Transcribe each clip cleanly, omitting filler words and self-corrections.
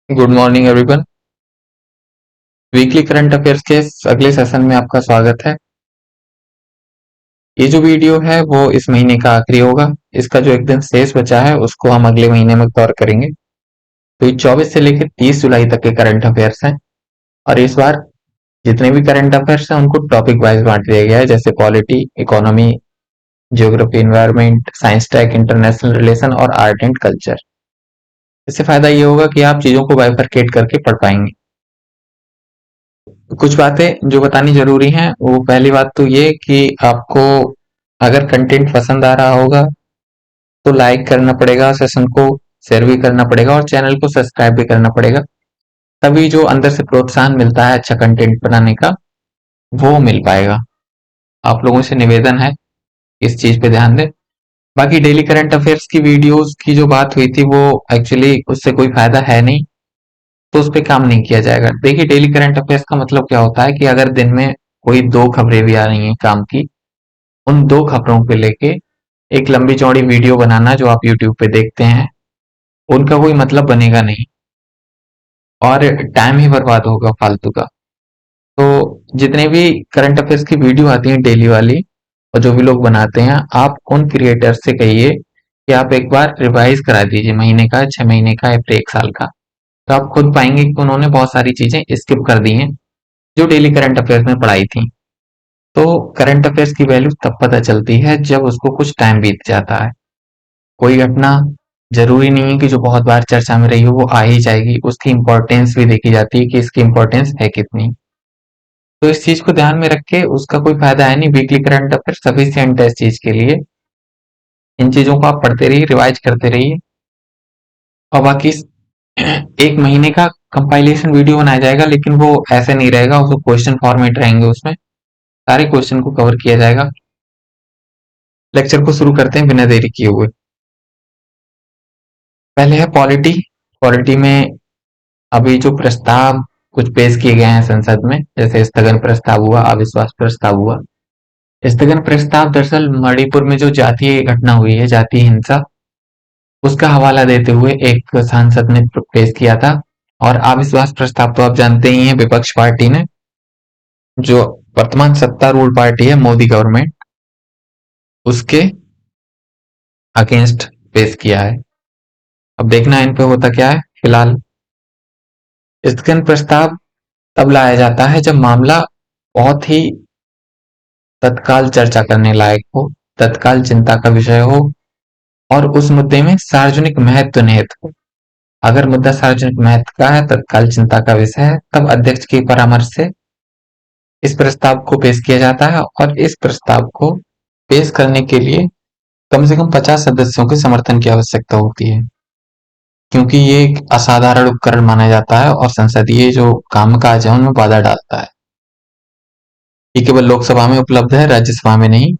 Good morning everyone. Weekly current affairs के अगले session में आपका स्वागत है। ये जो वीडियो है वो इस महीने का आखिरी होगा। इसका जो एक दिन शेष बचा है उसको हम अगले महीने में कवर करेंगे। तो ये 24 से लेकर 30 जुलाई तक के करंट अफेयर्स हैं और इस बार जितने भी करंट अफेयर्स हैं उनको टॉपिक वाइज बांट दिया गया है, जैसे polity, economy, geography, environment, science tech, international relation और आर्ट एंड कल्चर। इससे फायदा ये होगा कि आप चीजों को बाइफरकेट करके पढ़ पाएंगे। कुछ बातें जो बतानी जरूरी हैं, वो पहली बात तो ये कि आपको अगर कंटेंट पसंद आ रहा होगा तो लाइक करना पड़ेगा, सेशन को शेयर भी करना पड़ेगा और चैनल को सब्सक्राइब भी करना पड़ेगा। तभी जो अंदर से प्रोत्साहन मिलता है अच्छा कंटेंट बनाने का, वो मिल पाएगा। आप लोगों से निवेदन है इस चीज पे ध्यान दें। बाकी डेली करंट अफेयर्स की वीडियोस की जो बात हुई थी वो एक्चुअली उससे कोई फायदा है नहीं, तो उस पे काम नहीं किया जाएगा। देखिए, डेली करंट अफेयर्स का मतलब क्या होता है कि अगर दिन में कोई दो खबरें भी आ रही हैं काम की, उन दो खबरों पे लेके एक लंबी चौड़ी वीडियो बनाना जो आप यूट्यूब पे देखते हैं, उनका कोई मतलब बनेगा नहीं और टाइम ही बर्बाद होगा फालतू का। तो जितने भी करंट अफेयर्स की वीडियो आती हैं डेली वाली और जो भी लोग बनाते हैं, आप उन क्रिएटर से कहिए कि आप एक बार रिवाइज करा दीजिए, महीने का, 6 महीने का या फिर 1 साल का। तो आप खुद पाएंगे कि उन्होंने बहुत सारी चीजें स्किप कर दी हैं जो डेली करंट अफेयर्स में पढ़ाई थी। तो करंट अफेयर्स की वैल्यू तब पता चलती है जब उसको कुछ टाइम बीत जाता है। कोई घटना जरूरी नहीं है कि जो बहुत बार चर्चा में रही हो वो आ ही जाएगी, उसकी इंपॉर्टेंस भी देखी जाती है कि इसकी इंपॉर्टेंस है कितनी। तो इस चीज को ध्यान में रख के उसका कोई फायदा है नहीं। वीकली करंट अफेयर सफिशिएंट है इस चीज के लिए। इन चीजों को आप पढ़ते रहिए, रिवाइज करते रहिए और बाकी एक महीने का कंपाइलेशन वीडियो बनाया जाएगा, लेकिन वो ऐसे नहीं रहेगा, वो क्वेश्चन फॉर्मेट रहेंगे, उसमें सारे क्वेश्चन को कवर किया जाएगा। लेक्चर को शुरू करते हैं बिना देरी किए हुए। पहले है पॉलिटी। पॉलिटी में अभी जो प्रस्ताव कुछ पेश किए गए हैं संसद में, जैसे स्थगन प्रस्ताव हुआ, अविश्वास प्रस्ताव हुआ। स्थगन प्रस्ताव दरअसल मणिपुर में जो जातीय घटना हुई है, जातीय हिंसा, उसका हवाला देते हुए एक सांसद ने पेश किया था। और अविश्वास प्रस्ताव तो आप जानते ही हैं, विपक्ष पार्टी ने, जो वर्तमान सत्तारूढ़ पार्टी है मोदी गवर्नमेंट, उसके अगेंस्ट पेश किया है। अब देखना है इन पे होता क्या है। फिलहाल स्थगन प्रस्ताव तब लाया जाता है जब मामला बहुत ही तत्काल चर्चा करने लायक हो, तत्काल चिंता का विषय हो और उस मुद्दे में सार्वजनिक महत्व निहित हो। अगर मुद्दा सार्वजनिक महत्व का है, तत्काल चिंता का विषय है, तब अध्यक्ष के परामर्श से इस प्रस्ताव को पेश किया जाता है और इस प्रस्ताव को पेश करने के लिए कम से कम 50 सदस्यों के समर्थन की आवश्यकता होती है, क्योंकि ये एक असाधारण उपकरण माना जाता है और संसदीय जो कामकाज है उनमें बाधा डालता है। ये केवल लोकसभा में उपलब्ध है, राज्यसभा में नहीं।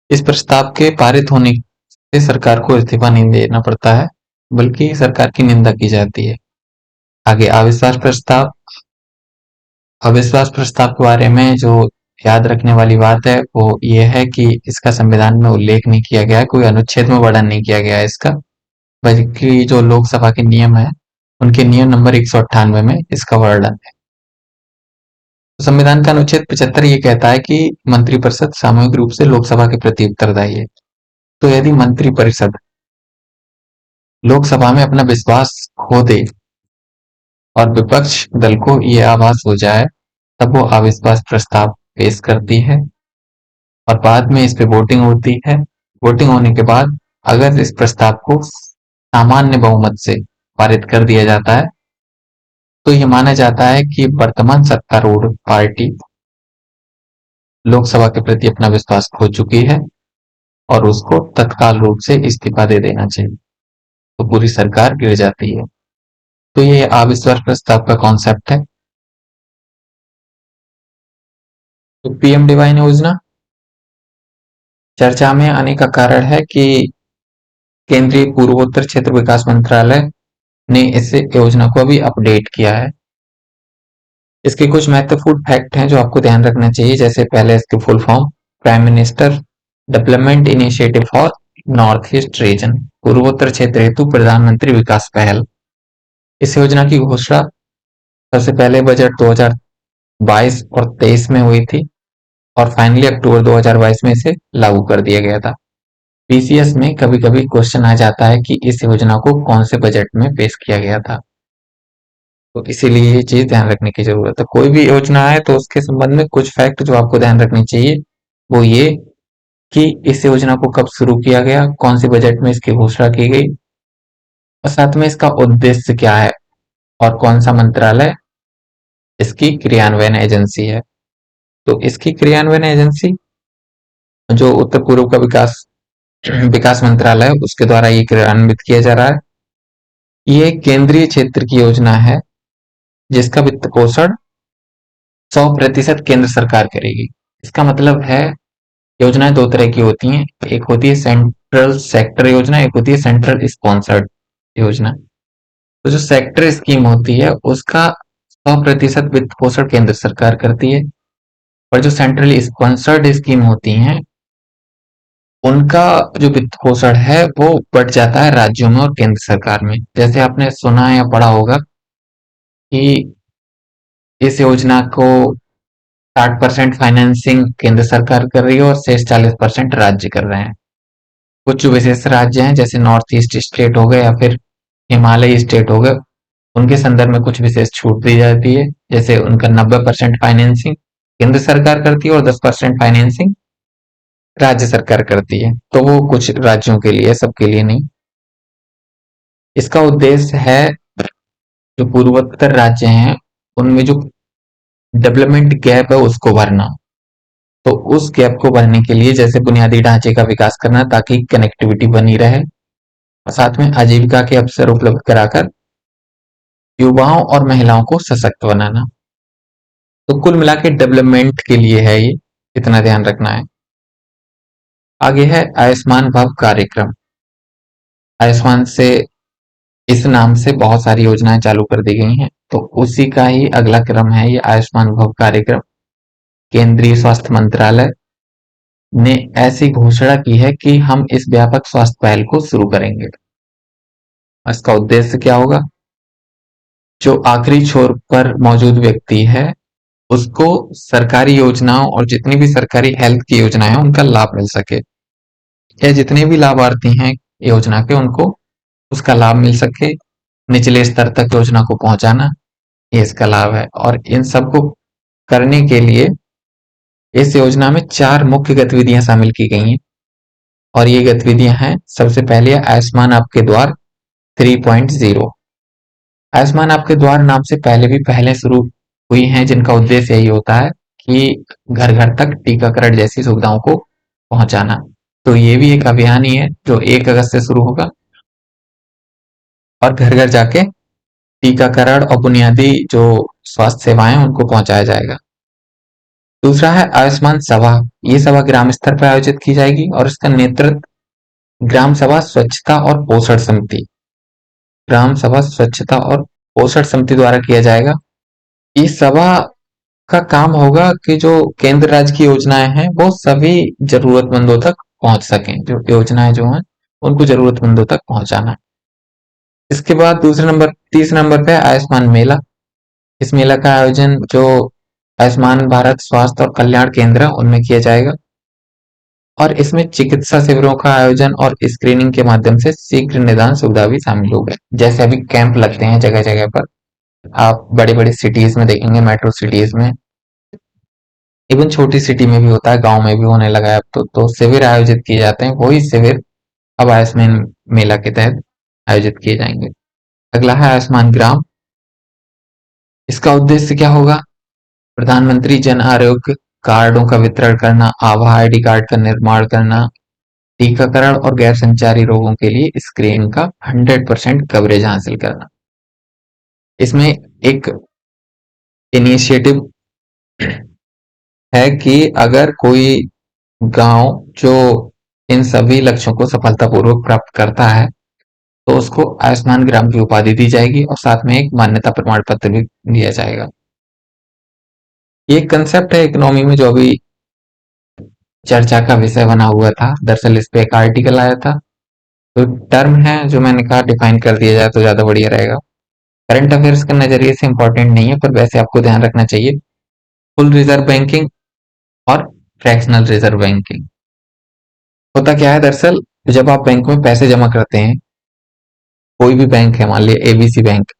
इस प्रस्ताव के पारित होने से सरकार को इस्तीफा नहीं देना पड़ता है, बल्कि सरकार की निंदा की जाती है। आगे अविश्वास प्रस्ताव। अविश्वास प्रस्ताव के बारे में जो याद रखने वाली बात है वो ये है कि इसका संविधान में उल्लेख नहीं किया गया है, कोई अनुच्छेद में वर्णन नहीं किया गया है इसका, बल्कि जो लोकसभा के नियम है उनके नियम नंबर 198 में इसका वर्णन है। तो संविधान का अनुच्छेद 75 ये कहता है कि मंत्रिपरिषद सामूहिक रूप से लोकसभा के प्रति उत्तरदायी है। तो यदि मंत्रिपरिषद लोकसभा में अपना विश्वास खो दे और विपक्ष दल को ये आभास हो जाए, तब वो अविश्वास प्रस्ताव पेश करती है और बाद में इस पे वोटिंग होती है। वोटिंग होने के बाद अगर इस प्रस्ताव को सामान्य बहुमत से पारित कर दिया जाता है, तो ये माना जाता है कि वर्तमान सत्तारूढ़ पार्टी लोकसभा के प्रति अपना विश्वास खो चुकी है और उसको तत्काल रूप से इस्तीफा दे देना चाहिए। तो पूरी सरकार गिर जाती है। तो ये अविश्वास प्रस्ताव का कॉन्सेप्ट है। तो पीएम योजना चर्चा में आने का कारण है कि केंद्रीय पूर्वोत्तर क्षेत्र विकास मंत्रालय ने इस योजना को अभी अपडेट किया है। इसके कुछ महत्वपूर्ण फैक्ट हैं जो आपको ध्यान रखना चाहिए, जैसे पहले इसके full form, prime minister development initiative for north east region, पूर्वोत्तर क्षेत्र हेतु प्रधानमंत्री विकास पहल। इस योजना की घोषणा सबसे पहले बजट 2022 और 23 में हुई थी और फाइनली अक्टूबर 2022 में इसे लागू कर दिया गया था। पीसीएस में कभी-कभी क्वेश्चन आ जाता है कि इस योजना को कौन से बजट में पेश किया गया था, तो इसीलिए ये चीज ध्यान रखने की जरूरत है। कोई भी योजना है तो उसके संबंध में कुछ फैक्ट जो आपको ध्यान रखने चाहिए वो ये कि इस योजना को कब शुरू किया गया, कौन सी बजट में इसकी घोषणा की गई और साथ में इसका उद्देश्य क्या है और कौन सा मंत्रालय इसकी क्रियान्वयन एजेंसी है। तो इसकी क्रियान्वयन एजेंसी जो उत्तर पूर्व का विकास विकास मंत्रालय है उसके द्वारा ये क्रियान्वित किया जा रहा है। ये एक केंद्रीय क्षेत्र की योजना है जिसका वित्त पोषण 100% केंद्र सरकार करेगी। इसका मतलब है योजनाएं दो तरह की होती हैं, एक होती है सेंट्रल सेक्टर योजना, एक होती है सेंट्रल स्पॉन्सर्ड योजना। तो जो सेक्टर स्कीम होती है उसका 100% वित्त पोषण केंद्र सरकार करती है और जो सेंट्रली स्पॉन्सर्ड स्कीम होती हैं उनका जो वित्त पोषण है वो बढ़ जाता है राज्यों में और केंद्र सरकार में। जैसे आपने सुना या पढ़ा होगा कि इस योजना को 60% फाइनेंसिंग केंद्र सरकार कर रही है और शेष 40% राज्य कर रहे हैं। कुछ जो विशेष राज्य हैं जैसे नॉर्थ ईस्ट स्टेट हो गए या फिर हिमालय स्टेट हो गए उनके संदर्भ में कुछ विशेष छूट दी जाती है। जैसे उनका 90% फाइनेंसिंग केंद्र सरकार करती है और 10% फाइनेंसिंग राज्य सरकार करती है। तो वो कुछ राज्यों के लिए, सबके लिए नहीं। इसका उद्देश्य है जो पूर्वोत्तर राज्य हैं उनमें जो डेवलपमेंट गैप है उसको भरना। तो उस गैप को भरने के लिए जैसे बुनियादी ढांचे का विकास करना ताकि कनेक्टिविटी बनी रहे और साथ में आजीविका के अवसर उपलब्ध कराकर युवाओं और महिलाओं को सशक्त बनाना। तो कुल मिला के डेवलपमेंट के लिए है ये, इतना ध्यान रखना है। आगे है आयुष्मान भव कार्यक्रम। आयुष्मान से इस नाम से बहुत सारी योजनाएं चालू कर दी गई हैं तो उसी का ही अगला क्रम है ये आयुष्मान भव कार्यक्रम। केंद्रीय स्वास्थ्य मंत्रालय ने ऐसी घोषणा की है कि हम इस व्यापक स्वास्थ्य पहल को शुरू करेंगे। इसका उद्देश्य क्या होगा? जो आखिरी छोर पर मौजूद व्यक्ति है उसको सरकारी योजनाओं और जितनी भी सरकारी हेल्थ की योजनाएं हैं उनका लाभ मिल सके या जितने भी लाभार्थी हैं योजना के उनको उसका लाभ मिल सके। निचले स्तर तक योजना को पहुंचाना ये इसका लाभ है और इन सबको करने के लिए इस योजना में 4 मुख्य गतिविधियां शामिल की गई हैं और ये गतिविधियां हैं सबसे पहले आयुष्मान आपके द्वार 3.0। आयुष्मान आपके द्वार नाम से पहले भी पहले शुरू हुई हैं जिनका उद्देश्य यही होता है कि घर घर तक टीकाकरण जैसी सुविधाओं को पहुंचाना। तो ये भी एक अभियान ही है जो 1 अगस्त से शुरू होगा और घर घर जाके टीकाकरण और बुनियादी जो स्वास्थ्य सेवाएं हैं उनको पहुंचाया जाएगा। दूसरा है आयुष्मान सभा। ये सभा ग्राम स्तर पर आयोजित की जाएगी और इसका नेतृत्व ग्राम सभा स्वच्छता और पोषण समिति ग्राम सभा स्वच्छता और पोषण समिति द्वारा किया जाएगा। इस सभा का काम होगा कि जो केंद्र राज्य की योजनाएं हैं वो सभी जरूरतमंदों तक पहुंच सकें। जो योजनाएं जो हैं उनको जरूरतमंदों तक पहुंचाना। इसके बाद तीसरे नंबर पे आयुष्मान मेला। इस मेला का आयोजन जो आयुष्मान भारत स्वास्थ्य और कल्याण केंद्र है उनमें किया जाएगा और इसमें चिकित्सा शिविरों का आयोजन और स्क्रीनिंग के माध्यम से शीघ्र निदान सुविधा भी शामिल होगा। जैसे अभी कैंप लगते हैं जगह जगह पर, आप बड़ी बड़ी सिटीज में देखेंगे, मेट्रो सिटीज में, इवन छोटी सिटी में भी होता है, गांव में भी होने लगा है अब तो शिविर आयोजित किए जाते हैं। वही शिविर अब आयुष्मान मेला के तहत आयोजित किए जाएंगे। अगला है आयुष्मान ग्राम। इसका उद्देश्य क्या होगा? प्रधानमंत्री जन आरोग्य कार्डों का वितरण करना, आभा आईडी कार्ड का निर्माण करना, टीकाकरण और गैर संचारी रोगों के लिए स्क्रीनिंग का 100% कवरेज हासिल करना। इसमें एक इनिशिएटिव है कि अगर कोई गांव जो इन सभी लक्ष्यों को सफलतापूर्वक प्राप्त करता है तो उसको आयुष्मान ग्राम की उपाधि दी जाएगी और साथ में एक मान्यता प्रमाण पत्र भी दिया जाएगा। ये एक कंसेप्ट है इकोनॉमी में जो अभी चर्चा का विषय बना हुआ था। दरअसल इस पे एक आर्टिकल आया था। तो टर्म है जो मैंने कहा डिफाइन कर दिया जाए तो ज्यादा बढ़िया रहेगा। करंट अफेयर्स के नजरिए से इंपॉर्टेंट नहीं है, पर वैसे आपको ध्यान रखना चाहिए। फुल रिजर्व बैंकिंग और फ्रैक्शनल रिजर्व बैंकिंग होता क्या है दरअसल, जब आप बैंक में पैसे जमा करते हैं, कोई भी बैंक है, मान लिया एबीसी बैंक,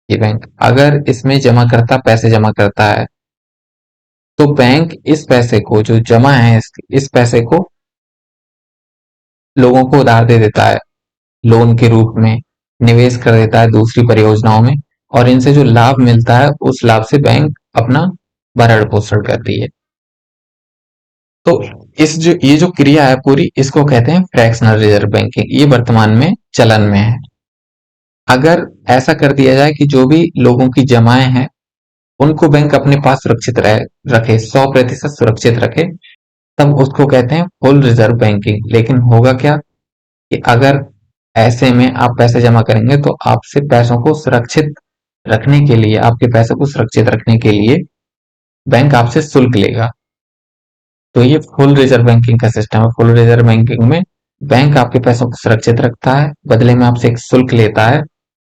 ये बैंक अगर इसमें जमा करता पैसे जमा करता है, तो बैंक इस पैसे को जो जमा है, इस पैसे को लोगों को उधार दे देता है, लोन के रूप में निवेश कर देता है दूसरी परियोजनाओं में, और इनसे जो लाभ मिलता है उस लाभ से बैंक अपना भरण पोषण करती है। तो ये जो क्रिया है पूरी, इसको कहते हैं फ्रैक्शनल रिजर्व बैंकिंग। ये वर्तमान में चलन में है। अगर ऐसा कर दिया जाए कि जो भी लोगों की जमाएं हैं उनको बैंक अपने पास सुरक्षित रखे, 100% सुरक्षित रखे, तब उसको कहते हैं फुल रिजर्व बैंकिंग। लेकिन होगा क्या कि अगर ऐसे में आप पैसे जमा करेंगे तो आपसे पैसों को सुरक्षित रखने के लिए, आपके पैसों को सुरक्षित रखने के लिए बैंक आपसे शुल्क लेगा। तो ये फुल रिजर्व बैंकिंग का सिस्टम है। फुल रिजर्व बैंकिंग में बैंक आपके पैसों को सुरक्षित रखता है, बदले में आपसे एक शुल्क लेता है,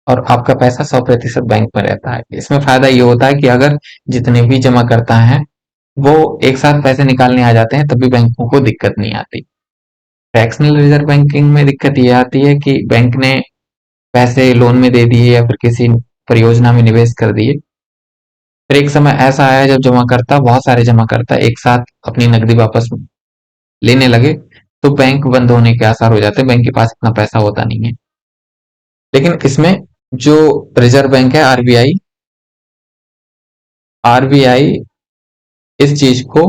और आपका पैसा 100% बैंक में रहता है। इसमें फायदा ये होता है कि अगर जितने भी जमा करता है वो एक साथ पैसे निकालने आ जाते हैं, तब भी बैंकों को दिक्कत नहीं आती। फ्रैक्शनल रिजर्व बैंकिंग में दिक्कत ये आती है कि बैंक ने पैसे लोन में दे दिए या फिर किसी परियोजना में निवेश कर दिए, फिर एक समय ऐसा आया जब जमाकर्ता, बहुत सारे जमाकर्ता एक साथ अपनी नकदी वापस लेने लगे, तो बैंक बंद होने के आसार हो जाते हैं, बैंक के पास इतना पैसा होता नहीं है। लेकिन इसमें जो रिजर्व बैंक है, आरबीआई, आरबीआई इस चीज को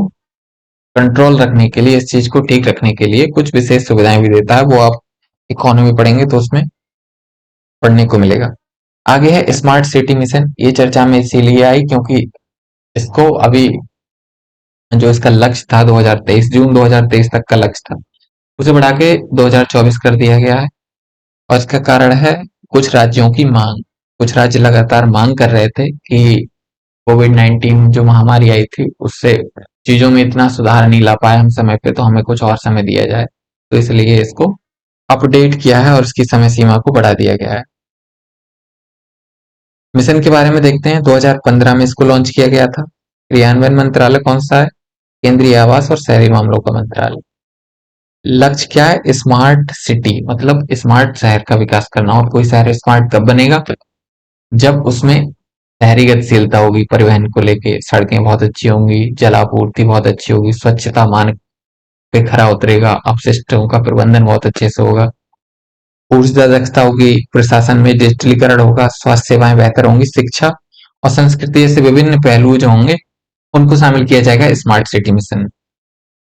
कंट्रोल रखने के लिए, इस चीज को ठीक रखने के लिए कुछ विशेष सुविधाएं भी देता है। वो आप इकोनॉमी पढ़ेंगे तो उसमें पढ़ने को मिलेगा। आगे है स्मार्ट सिटी मिशन। ये चर्चा में इसीलिए आई क्योंकि इसको अभी जो इसका लक्ष्य था 2023, जून 2023 तक का लक्ष्य था, उसे बढ़ा के 2024 कर दिया गया है। और इसका कारण है कुछ राज्यों की मांग। कुछ राज्य लगातार मांग कर रहे थे कि कोविड-19 जो महामारी आई थी उससे चीजों में इतना सुधार नहीं ला पाए हम समय पे, तो हमें कुछ और समय दिया जाए। तो इसलिए इसको अपडेट किया है और इसकी समय सीमा को बढ़ा दिया गया है। मिशन के बारे में देखते हैं। 2015 में इसको लॉन्च किया गया था। क्रियान्वयन मंत्रालय कौन सा है? केंद्रीय आवास और शहरी मामलों का मंत्रालय। लक्ष्य क्या है? स्मार्ट सिटी, मतलब स्मार्ट शहर का विकास करना। और कोई शहर स्मार्ट तब बनेगा जब उसमें शहरी गतिशीलता होगी, परिवहन को लेके सड़कें बहुत अच्छी होंगी, जलापूर्ति बहुत अच्छी होगी, स्वच्छता मानक पे खरा उतरेगा, अपशिष्टों का प्रबंधन बहुत अच्छे से होगा, ऊर्जा दक्षता होगी, प्रशासन में डिजिटलीकरण होगा, स्वास्थ्य सेवाएं बेहतर होंगी, शिक्षा और संस्कृति जैसे विभिन्न पहलू जो होंगे उनको शामिल किया जाएगा स्मार्ट सिटी मिशन में।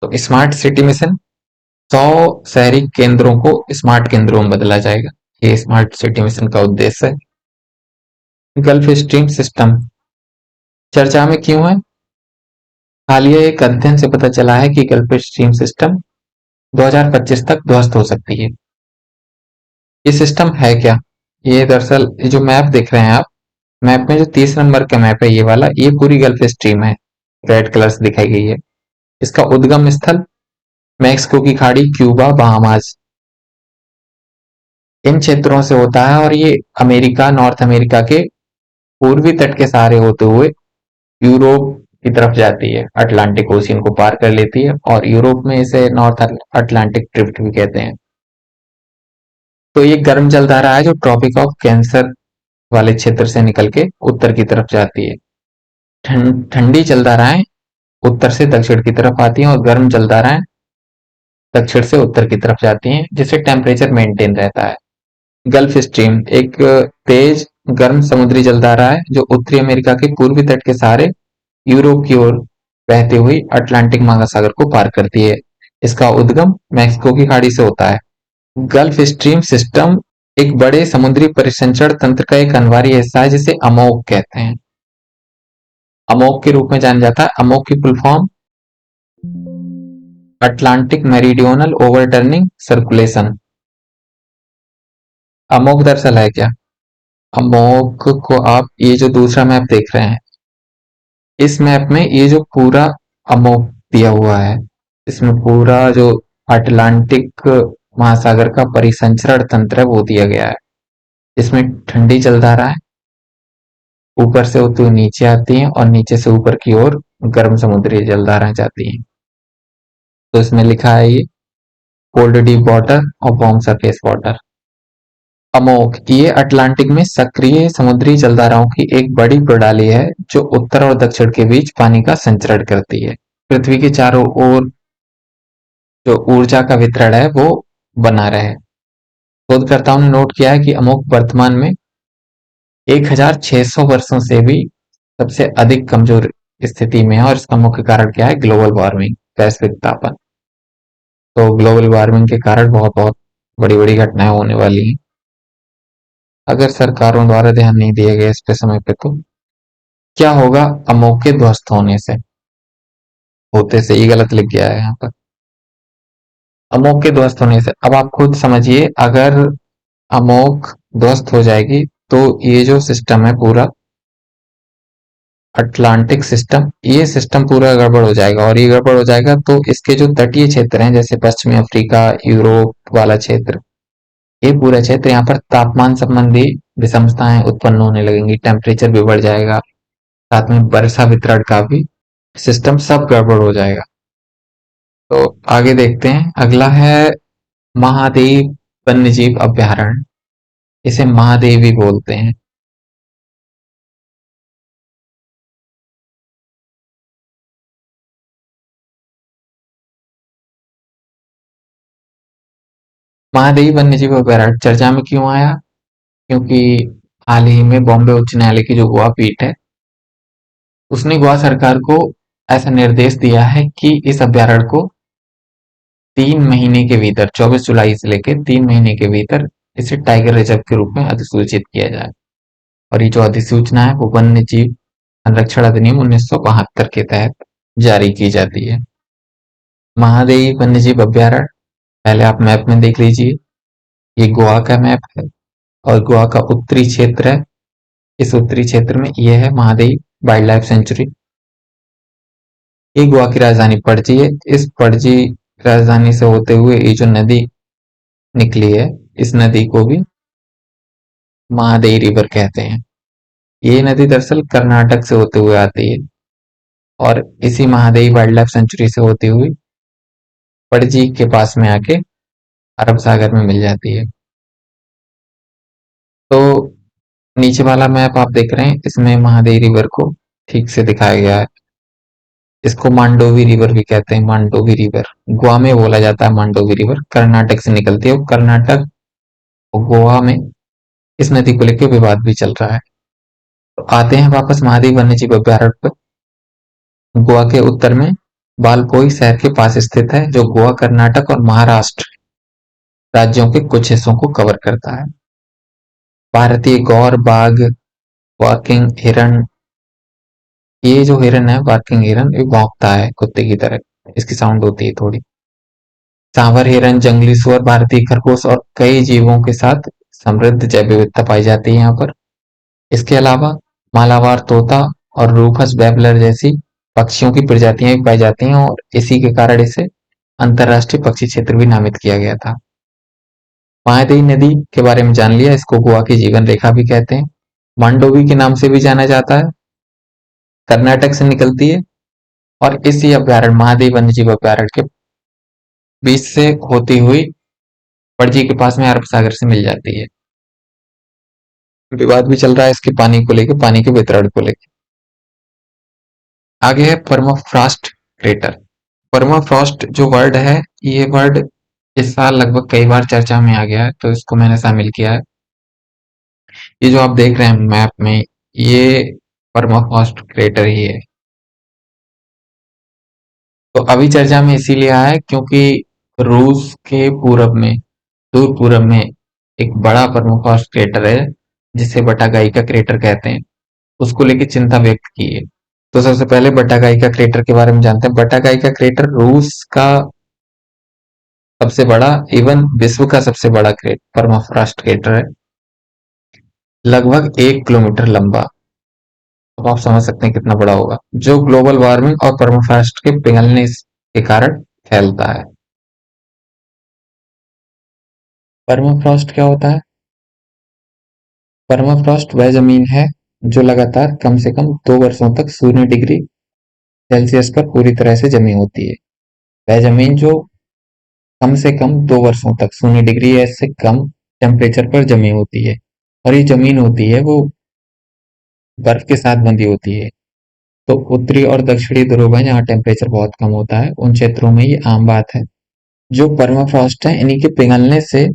तो स्मार्ट सिटी मिशन 100 शहरी केंद्रों को स्मार्ट केंद्रों में बदला जाएगा। ये स्मार्ट सिटी मिशन का उद्देश्य है। गल्फ स्ट्रीम सिस्टम चर्चा में क्यों है? हालिया एक अध्ययन से पता चला है कि गल्फ स्ट्रीम सिस्टम 2025 तक ध्वस्त हो सकती है। ये सिस्टम है क्या? ये दरअसल ये जो मैप देख रहे हैं आप, मैप में जो 30 नंबर का मैप है ये वाला, ये पूरी गल्फ स्ट्रीम है, रेड कलर से दिखाई गई है। इसका उद्गम स्थल मैक्सिको की खाड़ी, क्यूबा, बहामास, इन क्षेत्रों से होता है, और ये अमेरिका, नॉर्थ अमेरिका के पूर्वी तट के सहारे होते हुए यूरोप की तरफ जाती है, अटलांटिक ओशियन को पार कर लेती है, और यूरोप में इसे नॉर्थ अटलांटिक ड्रिफ्ट भी कहते हैं। तो ये गर्म जलधारा है जो ट्रॉपिक ऑफ कैंसर वाले क्षेत्र से निकल के उत्तर की तरफ जाती है। ठंडी जलधाराएं उत्तर से दक्षिण की तरफ आती हैं, और गर्म जलधाराएं दक्षिण से उत्तर की तरफ जाती हैं, जिससे टेम्परेचर मेंटेन रहता है। गल्फ स्ट्रीम एक तेज गर्म समुद्री जलधारा है जो उत्तरी अमेरिका के पूर्वी तट के सहारे यूरोप की ओर बहती हुई अटलांटिक महासागर को पार करती है। इसका उद्गम मैक्सिको की खाड़ी से होता है। गल्फ स्ट्रीम सिस्टम एक बड़े समुद्री परिसंचरण तंत्र का एक अनिवार्य हिस्सा है, जिसे अमोक कहते हैं। अमोक के रूप में जाना जाता है। अमोक की full form Atlantic meridional overturning circulation. AMOC दरअसल है क्या? अमोक को आप ये जो दूसरा मैप देख रहे हैं, इस मैप में ये जो पूरा अमोक दिया हुआ है, इसमें पूरा जो अटलांटिक महासागर का परिसंचरण तंत्र है वो दिया गया है। इसमें ठंडी जलधारा है, ऊपर से होती हुई नीचे आती हैं और नीचे से ऊपर की ओर गर्म समुद्री जलधाराएं जाती हैं। तो इसमें लिखा है ये कोल्ड डीप वाटर और वार्म सरफेस वाटर। अमोक ये अटलांटिक में सक्रिय समुद्री जलधाराओं की एक बड़ी प्रणाली है जो उत्तर और दक्षिण के बीच पानी का संचरण करती है। पृथ्वी के चारों ओर जो ऊर्जा का वितरण है वो बना रहे। शोधकर्ताओं ने नोट किया है कि अमोक वर्तमान में 1600 वर्षों से भी सबसे अधिक कमजोर स्थिति में है और इसका मुख्य कारण क्या है? ग्लोबल वार्मिंग, वैश्विक तापन। तो ग्लोबल वार्मिंग के कारण बहुत बहुत बड़ी बड़ी घटनाएं होने वाली हैं अगर सरकारों द्वारा ध्यान नहीं दिया गया इस पे समय पे। तो क्या होगा अमोक के ध्वस्त होने से? होते से ये गलत लिख गया है यहाँ पर। अमोक के ध्वस्त होने से अब आप खुद समझिए, अगर अमोक ध्वस्त हो जाएगी तो ये जो सिस्टम है पूरा अटलांटिक सिस्टम, ये सिस्टम पूरा गड़बड़ हो जाएगा और ये गड़बड़ हो जाएगा तो इसके जो तटीय क्षेत्र हैं जैसे पश्चिमी अफ्रीका, यूरोप वाला क्षेत्र, ये पूरा क्षेत्र, यहाँ पर तापमान संबंधी विषमताएं उत्पन्न होने लगेंगी, टेम्परेचर भी बढ़ जाएगा, साथ में वर्षा वितरण का भी सिस्टम सब गड़बड़ हो जाएगा। तो आगे देखते हैं, अगला है महाद्वीप वन्यजीव अभयारण्य। इसे महादेव भी बोलते हैं। महादेवी वन्यजीव अभयारण्य चर्चा में क्यों आया? क्योंकि हाल ही में बॉम्बे उच्च न्यायालय की जो गोवा पीठ है उसने गोवा सरकार को ऐसा निर्देश दिया है कि इस अभयारण्य को 3 महीने के भीतर, 24 जुलाई से लेकर 3 महीने के भीतर इसे टाइगर रिजर्व के रूप में अधिसूचित किया जाए। और ये जो अधिसूचना है वो वन्य जीव संरक्षण अधिनियम 1972 के तहत जारी की जाती है। महादेवी वन्य जीव अभयारण्य पहले आप मैप में देख लीजिए, ये गोवा का मैप है और गोवा का उत्तरी क्षेत्र है। इस उत्तरी क्षेत्र में यह है महादेवी वाइल्ड लाइफ सेंचुरी। ये गोवा की राजधानी पणजी है। इस पणजी राजधानी से होते हुए ये जो नदी निकली है, इस नदी को भी महादेवी रिवर कहते हैं। ये नदी दरअसल कर्नाटक से होते हुए आती है और इसी महादेवी वाइल्ड लाइफ सेंचुरी से होती हुई पणजी के पास में आके अरब सागर में मिल जाती है। तो नीचे वाला मैप आप देख रहे हैं, इसमें महादेवी रिवर को ठीक से दिखाया गया है। इसको मांडोवी रिवर भी कहते हैं। मांडोवी रिवर गोवा में बोला जाता है। मांडोवी रिवर कर्नाटक से निकलती है और कर्नाटक और गोवा में इस नदी को लेकर विवाद भी चल रहा है। तो आते हैं वापस महादेव वन्यजीव अभयारण्य पर। गोवा के उत्तर में बालपोई शहर के पास स्थित है जो गोवा, कर्नाटक और महाराष्ट्र राज्यों के कुछ हिस्सों को कवर करता है। भारतीय गौर बाघ, वर्किंग हिरन, ये जो हिरन है वर्किंग हिरन, ये भौंकता है कुत्ते की तरह, इसकी साउंड होती है थोड़ी। सांवर हिरन, जंगली सुअर, भारतीय खरगोश और कई जीवों के साथ समृद्ध जैव विविधता पाई जाती है यहाँ पर। इसके अलावा मालाबार तोता और रूफस बैबलर जैसी पक्षियों की प्रजातियां भी पाई जाती हैं और इसी के कारण इसे अंतरराष्ट्रीय पक्षी क्षेत्र भी नामित किया गया था। महादेवी नदी के बारे में जान लिया, इसको गोवा की जीवन रेखा भी कहते हैं। मांडोवी के नाम से भी जाना जाता है, कर्नाटक से निकलती है और इसी अभ्यारण्य महादेव वन्यजीव अभ्यारण्य के बीच से होती हुई पणजी के पास में अरब सागर से मिल जाती है। विवाद भी चल रहा है इसके पानी को लेकर, पानी के वितरण को लेकर। आगे है परमाफ्रॉस्ट क्रेटर। परमाफ्रॉस्ट जो वर्ड है, ये वर्ड इस साल लगभग कई बार चर्चा में आ गया है तो इसको मैंने शामिल किया है। ये जो आप देख रहे हैं मैप में, ये परमाफ्रॉस्ट क्रेटर ही है। तो अभी चर्चा में इसीलिए आया है क्योंकि रूस के पूरब में, दूर पूरब में एक बड़ा परमाफ्रॉस्ट क्रेटर है जिसे बटागाई का क्रेटर कहते हैं। उसको लेकर चिंता व्यक्त की है। तो सबसे पहले बटागाई का क्रेटर के बारे में जानते हैं। बटागाई का क्रेटर रूस का सबसे बड़ा, इवन विश्व का सबसे बड़ा परमाफ्रॉस्ट क्रेटर है, लगभग 1 किलोमीटर लंबा। अब आप समझ सकते हैं कितना बड़ा होगा, जो ग्लोबल वार्मिंग और परमाफ्रॉस्ट के पिघलने के कारण फैलता है। परमाफ्रॉस्ट क्या होता है? परमाफ्रॉस्ट वह जमीन है जो लगातार कम से कम 2 वर्षों तक 0 डिग्री सेल्सियस पर पूरी तरह से जमी होती है। वह जमीन जो कम से कम 2 वर्षों तक 0 डिग्री या इससे कम टेम्परेचर पर जमी होती है, और ये जमीन होती है वो बर्फ के साथ बंधी होती है। तो उत्तरी और दक्षिणी ध्रुव में जहाँ टेम्परेचर बहुत कम होता है, उन क्षेत्रों में ये आम बात है। जो परमाफ्रॉस्ट है, इन्हीं के पिघलने से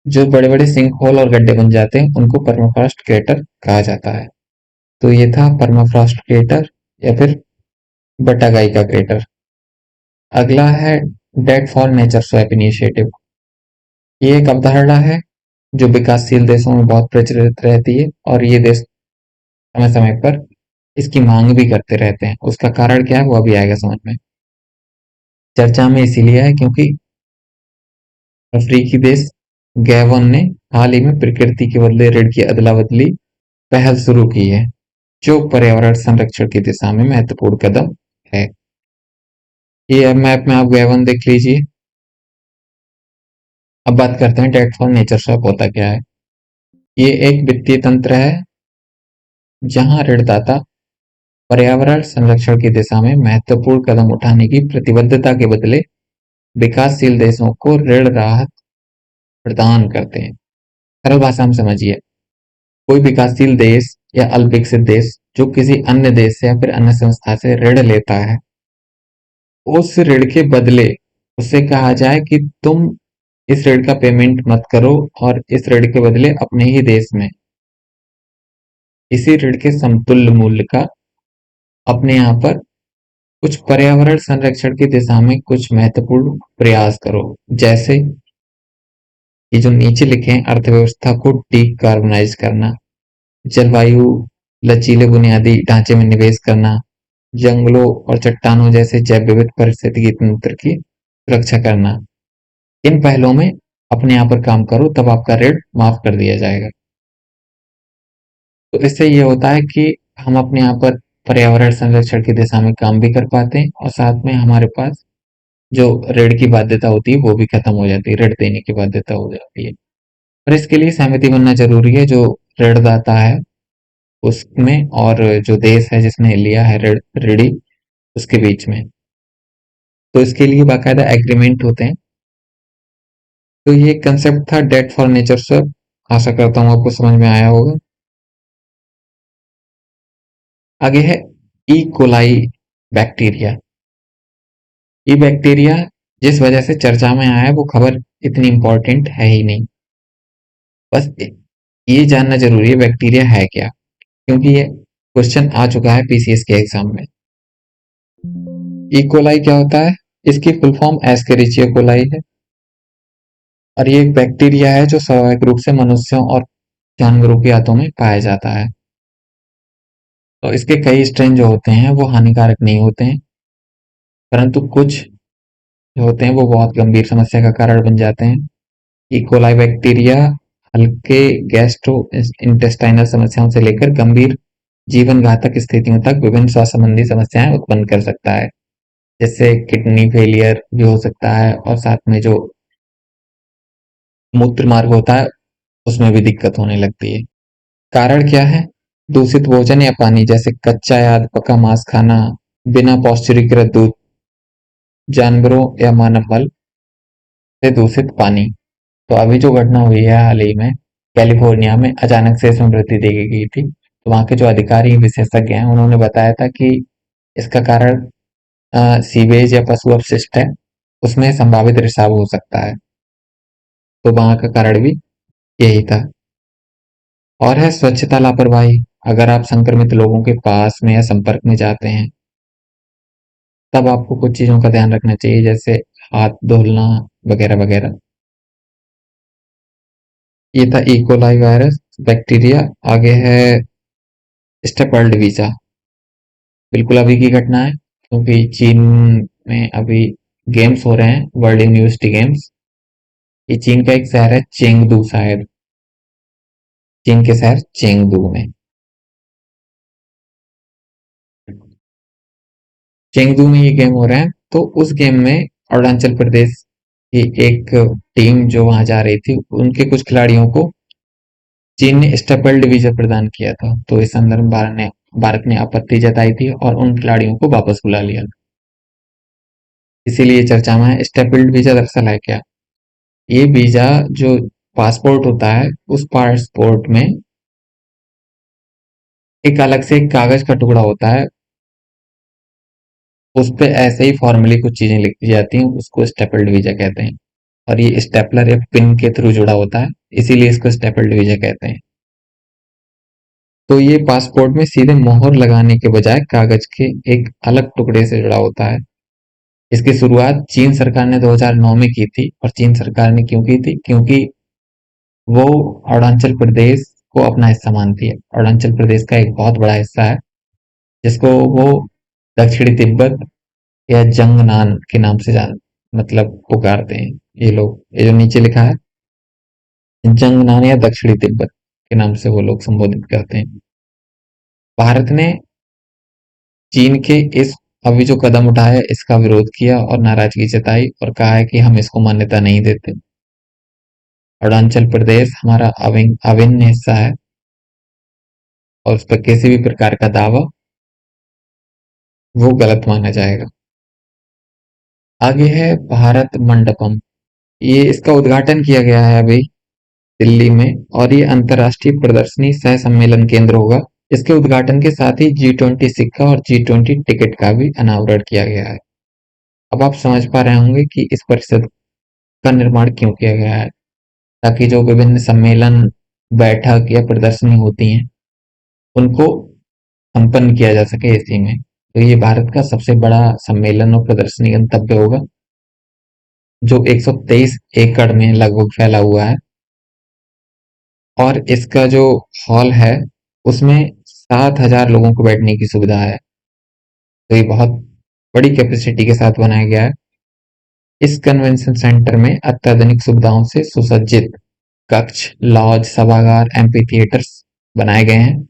जो बड़े बड़े सिंक होल और गड्ढे बन जाते हैं, उनको परमाफ्रॉस्ट क्रेटर कहा जाता है। तो ये था परमाफ्रॉस्ट क्रेटर या फिर बटागाई का क्रेटर। अगला है debt for nature swap initiative. ये एक अवधारणा है जो विकासशील देशों में बहुत प्रचलित रहती है, और ये देश समय समय पर इसकी मांग भी करते रहते हैं। उसका कारण क्या है वो अभी आएगा समझ में। चर्चा में इसीलिए है क्योंकि अफ्रीकी देश गैबोन ने हाल ही में प्रकृति के बदले ऋण की अदला बदली पहल शुरू की है, जो पर्यावरण संरक्षण की दिशा में महत्वपूर्ण कदम है। ये मैप में आप गैबोन देख लीजिए। अब बात करते हैं डेट फॉर नेचर स्वैप होता क्या है। ये एक वित्तीय तंत्र है जहां ऋणदाता पर्यावरण संरक्षण की दिशा में महत्वपूर्ण कदम उठाने की प्रतिबद्धता के बदले विकासशील देशों को ऋण राहत प्रदान करते हैं। सरल भाषा में समझिए, कोई विकासशील देश या अल्पविकसित देश जो किसी अन्य देश से या फिर अन्य संस्था से ऋण लेता है, उस ऋण के बदले उससे कहा जाए कि तुम इस ऋण का पेमेंट मत करो, और इस ऋण के बदले अपने ही देश में इसी ऋण के समतुल्य मूल्य का अपने यहाँ पर कुछ पर्यावरण संरक्षण की दिशा में कुछ महत्वपूर्ण प्रयास करो। जैसे ये जो नीचे लिखे हैं, अर्थव्यवस्था को डीकार्बोनाइज करना, जलवायु लचीले बुनियादी ढांचे में निवेश करना, जंगलों और चट्टानों जैसे जैव विविध पारिस्थितिकी तंत्र की सुरक्षा करना। इन पहलों में अपने यहाँ पर काम करो, तब आपका ऋण माफ कर दिया जाएगा। तो इससे ये होता है कि हम अपने यहाँ पर पर्यावरण संरक्षण की दिशा में काम भी कर पाते हैं, और साथ में हमारे पास जो ऋण की बाध्यता होती है वो भी खत्म हो जाती है, ऋण देने की बाध्यता हो जाती है। पर इसके लिए सहमति बनना जरूरी है, जो ऋणदाता है उसमें और जो देश है जिसने लिया है ऋण, ऋणी, उसके बीच में। तो इसके लिए बाकायदा एग्रीमेंट होते हैं। तो ये कंसेप्ट था डेट फॉर नेचर स्वैप। आशा करता हूँ आपको समझ में आया होगा। आगे है ई कोलाई बैक्टीरिया। ये बैक्टीरिया जिस वजह से चर्चा में आया है वो खबर इतनी इंपॉर्टेंट है ही नहीं। बस ये जानना जरूरी है बैक्टीरिया है क्या, क्योंकि ये क्वेश्चन आ चुका है पीसीएस के एग्जाम में। ई कोलाई क्या होता है? इसकी फुल फॉर्म एस्केरिचिया कोलाई है, और ये एक बैक्टीरिया है जो स्वाभाविक रूप से मनुष्यों और जानवरों के हाथों में पाया जाता है। तो इसके कई स्ट्रेन जो होते हैं वो हानिकारक नहीं होते हैं, परंतु कुछ जो होते हैं वो बहुत गंभीर समस्या का कारण बन जाते हैं। ई कोलाई बैक्टीरिया हल्के गैस्ट्रो इंटेस्टाइनल समस्याओं से लेकर गंभीर जीवन घातक स्थितियों तक विभिन्न स्वास्थ्य संबंधी समस्याएं उत्पन्न कर सकता है, जैसे किडनी फेलियर भी हो सकता है, और साथ में जो मूत्र मार्ग होता है उसमें भी दिक्कत होने लगती है। कारण क्या है? दूषित भोजन या पानी, जैसे कच्चा या अध पका मांस खाना, बिना पौष्टिकीकृत दूध, जानवरों या मानव मल से दूषित पानी। तो अभी जो घटना हुई है हाल ही में कैलिफोर्निया में, अचानक से इसमें वृद्धि देखी गई थी। तो वहाँ के जो अधिकारी विशेषज्ञ हैं उन्होंने बताया था कि इसका कारण सीवेज या पशु अपशिष्ट है, उसमें संभावित रिसाव हो सकता है। तो वहाँ का कारण भी यही था। और है स्वच्छता लापरवाही। अगर आप संक्रमित लोगों के पास में या संपर्क में जाते हैं, तब आपको कुछ चीजों का ध्यान रखना चाहिए, जैसे हाथ धोना वगैरह वगैरह। ये था इकोलाई वायरस बैक्टीरिया। आगे है स्टेपर्ड वीजा। बिल्कुल अभी की घटना है, क्योंकि चीन में अभी गेम्स हो रहे हैं, वर्ल्ड यूनिवर्सिटी गेम्स। ये चीन का एक शहर है चेंगदू, शायद चीन के शहर चेंगदू में। चेंगदू में ये गेम हो रहे हैं, तो उस गेम में अरुणाचल प्रदेश की एक टीम जो वहां जा रही थी, उनके कुछ खिलाड़ियों को चीन ने स्टेपल्ड वीजा प्रदान किया था, तो इस संदर्भ में भारत ने आपत्ति जताई थी और उन खिलाड़ियों को वापस बुला लिया। इसीलिए चर्चा में है। स्टेपल्ड वीजा दरअसल है क्या? ये वीजा जो पासपोर्ट होता है, उस पासपोर्ट में एक अलग से एक कागज का टुकड़ा होता है, उस पे ऐसे ही फॉर्मली कुछ चीजें लिखी जाती हैं, उसको स्टेपल्ड वीजा कहते हैं। और ये स्टेपलर या पिन के थ्रू जुड़ा होता है, इसीलिए इसको स्टेपल्ड वीजा कहते हैं। तो ये पासपोर्ट में सीधे मोहर लगाने के बजाय कागज के एक अलग टुकड़े से जुड़ा होता है। इसकी शुरुआत चीन सरकार ने 2009 में की थी, और चीन सरकार ने क्यों की थी? क्योंकि वो अरुणाचल प्रदेश को अपना हिस्सा मानती है। अरुणाचल प्रदेश का एक बहुत बड़ा हिस्सा है, जिसको वो दक्षिणी तिब्बत या जंगनान के नाम से मतलब पुकारते हैं ये लोग। ये जो नीचे लिखा है, जंगनान या दक्षिणी तिब्बत के नाम से वो लोग संबोधित करते हैं। भारत ने चीन के इस अभी जो कदम उठाया है, इसका विरोध किया और नाराजगी जताई और कहा है कि हम इसको मान्यता नहीं देते। अरुणाचल प्रदेश हमारा अभिन्न हिस्सा है, और उस पर किसी भी प्रकार का दावा वो गलत माना जाएगा। आगे है भारत मंडपम। ये इसका उद्घाटन किया गया है अभी दिल्ली में, और ये अंतर्राष्ट्रीय प्रदर्शनी सह सम्मेलन केंद्र होगा। इसके उद्घाटन के साथ ही G20 सिक्का और G20 टिकट का भी अनावरण किया गया है। अब आप समझ पा रहे होंगे कि इस परिषद का निर्माण क्यों किया गया है, ताकि जो विभिन्न सम्मेलन, बैठक या प्रदर्शनी होती हैं, उनको संपन्न किया जा सके इसी में। तो ये भारत का सबसे बड़ा सम्मेलन और प्रदर्शनी गंतव्य होगा, जो 123 एकड़ में लगभग फैला हुआ है। और इसका जो हॉल है, उसमें 7,000 लोगों को बैठने की सुविधा है। तो ये बहुत बड़ी कैपेसिटी के साथ बनाया गया है। इस कन्वेंशन सेंटर में अत्याधुनिक सुविधाओं से सुसज्जित कक्ष, लॉज, सभागार, एम्पी थिएटर्स बनाए गए हैं,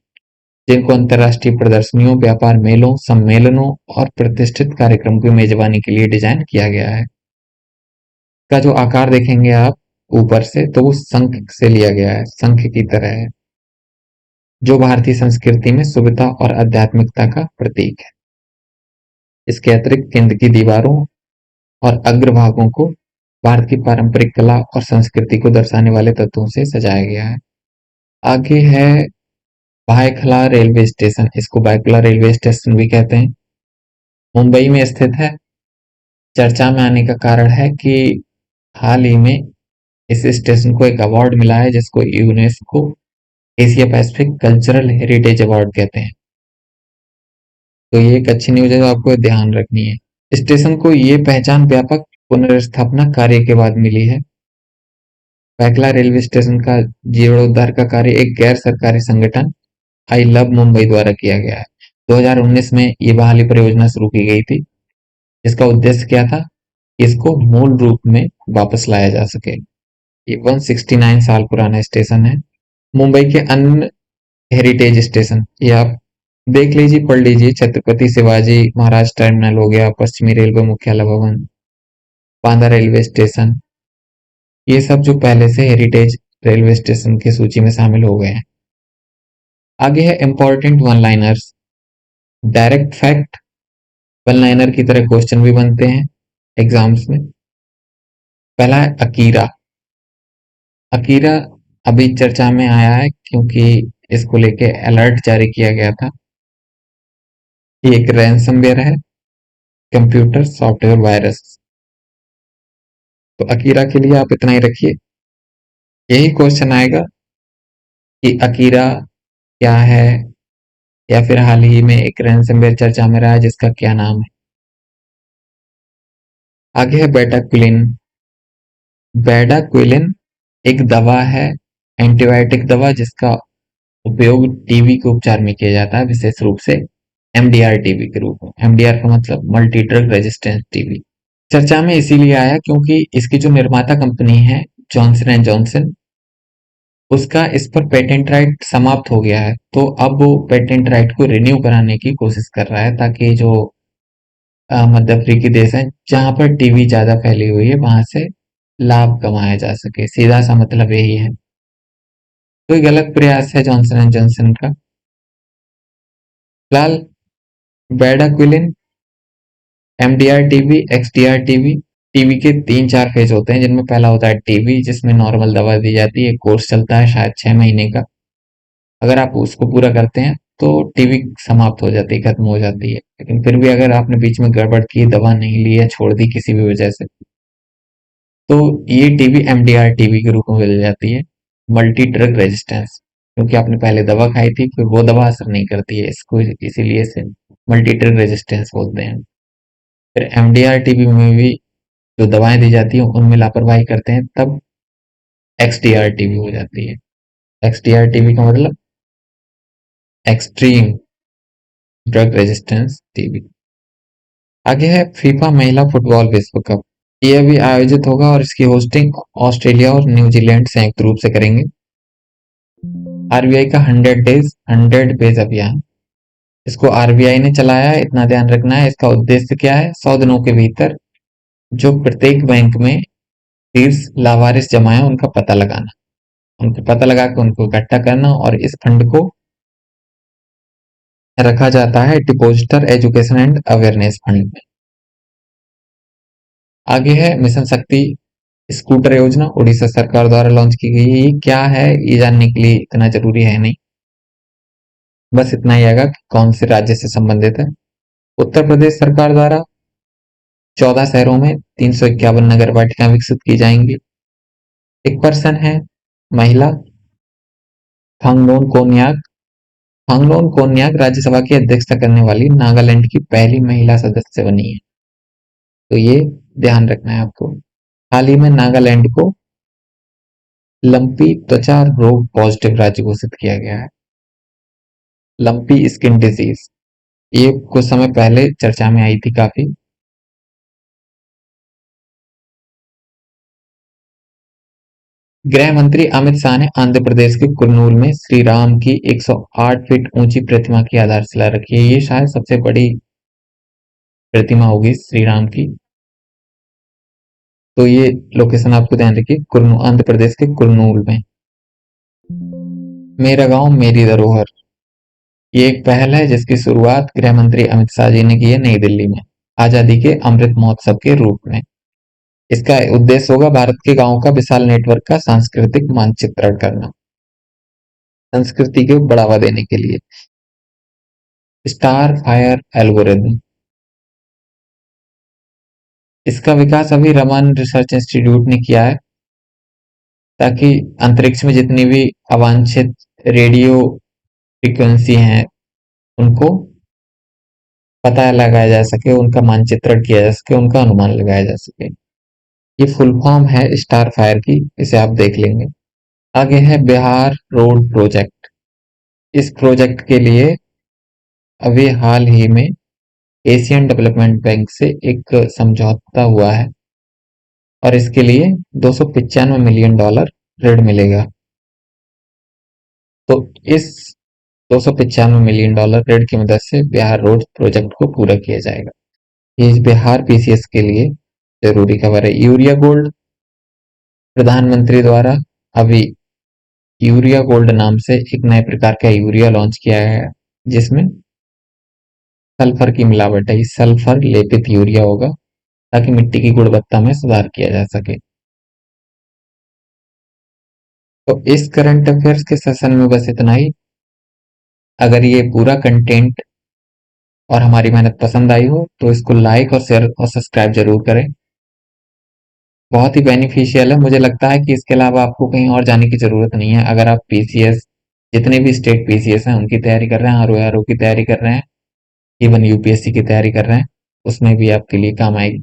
जिनको अंतर्राष्ट्रीय प्रदर्शनियों, व्यापार मेलों, सम्मेलनों और प्रतिष्ठित कार्यक्रम की मेजबानी के लिए डिजाइन किया गया है। का जो आकार देखेंगे आप ऊपर से, तो वो शंख से लिया गया है, शंख की तरह है, जो भारतीय संस्कृति में सुविधा और आध्यात्मिकता का प्रतीक है। इसके अतिरिक्त केंद्र की दीवारों और अग्रभागों को भारत की पारंपरिक कला और संस्कृति को दर्शाने वाले तत्वों से सजाया गया है। आगे है भायखला रेलवे स्टेशन। इसको भायखला रेलवे स्टेशन भी कहते हैं, मुंबई में स्थित है। चर्चा में आने का कारण है कि हाल ही में इस स्टेशन को एक अवार्ड मिला है, जिसको UNESCO Asia Pacific cultural heritage award कहते हैं। तो ये एक अच्छी न्यूज है जो आपको ध्यान रखनी है। स्टेशन को ये पहचान व्यापक पुनर्स्थापना कार्य के बाद मिली है। पैकला रेलवे स्टेशन का जीर्णोद्धार का कार्य एक गैर सरकारी संगठन आई लव मुंबई द्वारा किया गया है। 2019 में ये बहाली परियोजना शुरू की गई थी, जिसका उद्देश्य क्या था? इसको मूल रूप में वापस लाया जा सके। ये 169 साल पुराना स्टेशन है। मुंबई के अन्य हेरिटेज स्टेशन ये आप देख लीजिए, पढ़ लीजिए। छत्रपति शिवाजी महाराज टर्मिनल हो गया, पश्चिमी रेलवे मुख्यालय भवन, बांदा रेलवे स्टेशन, ये सब जो पहले से हेरिटेज रेलवे स्टेशन की सूची में शामिल हो गए हैं। आगे है important one liners. Direct fact, one liner की तरह क्वेश्चन भी बनते हैं एग्जाम्स में। पहला है अकीरा। अकीरा अभी चर्चा में आया है क्योंकि इसको लेके अलर्ट जारी किया गया था। ये एक रैंसमवेयर है, कंप्यूटर सॉफ्टवेयर वायरस। तो अकीरा के लिए आप इतना ही रखिए। यही क्वेश्चन आएगा कि अकीरा क्या है, या फिर हाल ही में एक रैंसमवेयर चर्चा में रहा है जिसका क्या नाम है। आगे है बेटाक्विलिन। बेटाक्विलिन एक दवा है, एंटीबायोटिक दवा, जिसका उपयोग टीबी के उपचार में किया जाता है, विशेष रूप से एमडीआर टीबी के रूप में। एमडीआर का मतलब मल्टी ड्रग रेजिस्टेंस टीबी। चर्चा में इसीलिए आया क्योंकि इसकी जो निर्माता कंपनी है, जॉनसन एंड जॉनसन, उसका इस पर पेटेंट राइट समाप्त हो गया है। तो अब वो पेटेंट राइट को रिन्यू कराने की कोशिश कर रहा है, ताकि जो मध्य अफ्रीकी देश है जहां पर टीबी ज्यादा फैली हुई है, वहां से लाभ कमाया जा सके। सीधा सा मतलब यही है। कोई गलत प्रयास है जॉनसन एंड जॉनसन का? फिलहाल bedaquiline, MDR TB, XDR TB. TB के 3-4 फेज होते हैं, जिनमें पहला होता है टीबी, जिसमें नॉर्मल दवा दी जाती है, कोर्स चलता है शायद 6 महीने का। अगर आप उसको पूरा करते हैं तो टीबी समाप्त हो जाती है, खत्म हो जाती है। लेकिन फिर भी अगर आपने बीच में गड़बड़ की, दवा नहीं ली या छोड़ दी किसी भी वजह से, तो ये टीबी एमडीआर टीबी के रूप में बदल जाती है, मल्टी ड्रग रेजिस्टेंस। क्योंकि आपने पहले दवा खाई थी, फिर वो दवा असर नहीं करती है, इसको इसीलिए इसे मल्टी ड्रग रेजिस्टेंस बोलते हैं। फिर एमडीआर टीबी में भी जो दवाएं दी जाती हैं उनमें लापरवाही करते हैं, तब एक्सडीआर टीबी हो जाती है। एक्सडीआर टीबी का मतलब एक्सट्रीम ड्रग रेजिस्टेंस टीबी। आगे है फीफा महिला फुटबॉल विश्व कप। ये अभी आयोजित होगा और इसकी होस्टिंग ऑस्ट्रेलिया और न्यूजीलैंड संयुक्त रूप से करेंगे। आरबीआई का 100 अभियान, इसको आरबीआई ने चलाया है, इतना ध्यान रखना है। इसका उद्देश्य क्या है? 100 दिनों के भीतर जो प्रत्येक बैंक में शीर्ष लावारिस जमा है उनका पता लगाना, उनको पता लगा के उनको इकट्ठा करना, और इस फंड को रखा जाता है depositor education and awareness fund में। आगे है मिशन शक्ति स्कूटर योजना, उड़ीसा सरकार द्वारा लॉन्च की गई है। ये क्या है ये जानने के लिए इतना जरूरी है नहीं, बस इतना ही आएगा कि कौन से राज्य से संबंधित है। उत्तर प्रदेश सरकार द्वारा 14 शहरों में 351 नगर पालिका विकसित की जाएंगी। एक पर्सन है महिला फांगनोन कोन्याक। फांगनोन कोन्याक राज्यसभा की अध्यक्षता करने वाली नागालैंड की पहली महिला सदस्य बनी है, तो ये ध्यान रखना है आपको। हाल ही में नागालैंड को लंपी त्वचा रोग पॉजिटिव राज्य घोषित किया गया है। लंपी स्किन डिजीज, ये कुछ समय पहले चर्चा में आई थी काफी। गृह मंत्री अमित शाह ने आंध्र प्रदेश के कुर्नूल में श्री राम की 108 फीट ऊंची प्रतिमा की आधारशिला रखी है। ये शायद सबसे बड़ी प्रतिमा होगी श्री राम की। तो ये लोकेशन आपको ध्यान रखिए, कुर्नूल, आंध्र प्रदेश के कुर्नूल में। मेरा गांव मेरी धरोहर, ये एक पहल है जिसकी शुरुआत गृह मंत्री अमित शाह जी ने की है नई दिल्ली में, आजादी के अमृत महोत्सव के रूप में। इसका उद्देश्य होगा भारत के गांवों का विशाल नेटवर्क का सांस्कृतिक मानचित्रण करना, संस्कृति को बढ़ावा देने के लिए। स्टार फायर एल्गोरिदम, इसका विकास अभी रमन रिसर्च इंस्टीट्यूट ने किया है, ताकि अंतरिक्ष में जितनी भी अवांछित रेडियो फ्रीक्वेंसी हैं उनको पता लगाया जा सके, उनका मानचित्रण किया जा सके, उनका अनुमान लगाया जा सके। ये फुल फॉर्म है स्टार फायर की, इसे आप देख लेंगे। आगे है बिहार रोड प्रोजेक्ट। इस प्रोजेक्ट के लिए अभी हाल ही में एशियन डेवलपमेंट बैंक से एक समझौता हुआ है, और इसके लिए $295 मिलियन ऋण मिलेगा। तो इस $295 मिलियन ऋण की मदद से बिहार रोड प्रोजेक्ट को पूरा किया जाएगा। ये बिहार पीसीएस के लिए जरूरी खबर है। यूरिया गोल्ड, प्रधानमंत्री द्वारा अभी यूरिया गोल्ड नाम से एक नए प्रकार का यूरिया लॉन्च किया है, जिसमें सल्फर की मिलावट है। सल्फर लेपित यूरिया होगा, ताकि मिट्टी की गुणवत्ता में सुधार किया जा सके। तो इस करंट अफेयर्स के सेशन में बस इतना ही। अगर ये पूरा कंटेंट और हमारी मेहनत पसंद आई हो तो इसको लाइक और शेयर और सब्सक्राइब जरूर करें। बहुत ही बेनिफिशियल है, मुझे लगता है कि इसके अलावा आपको कहीं और जाने की जरूरत नहीं है। अगर आप पीसीएस, जितने भी स्टेट पीसीएस हैं उनकी तैयारी कर रहे हैं, आरओ की तैयारी कर रहे हैं, इवन यूपीएससी की तैयारी कर रहे हैं, उसमें भी आपके लिए काम आएगी।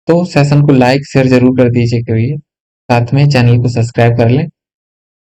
तो सेशन को लाइक शेयर जरूर कर दीजिए करिए, साथ में चैनल को सब्सक्राइब कर लें।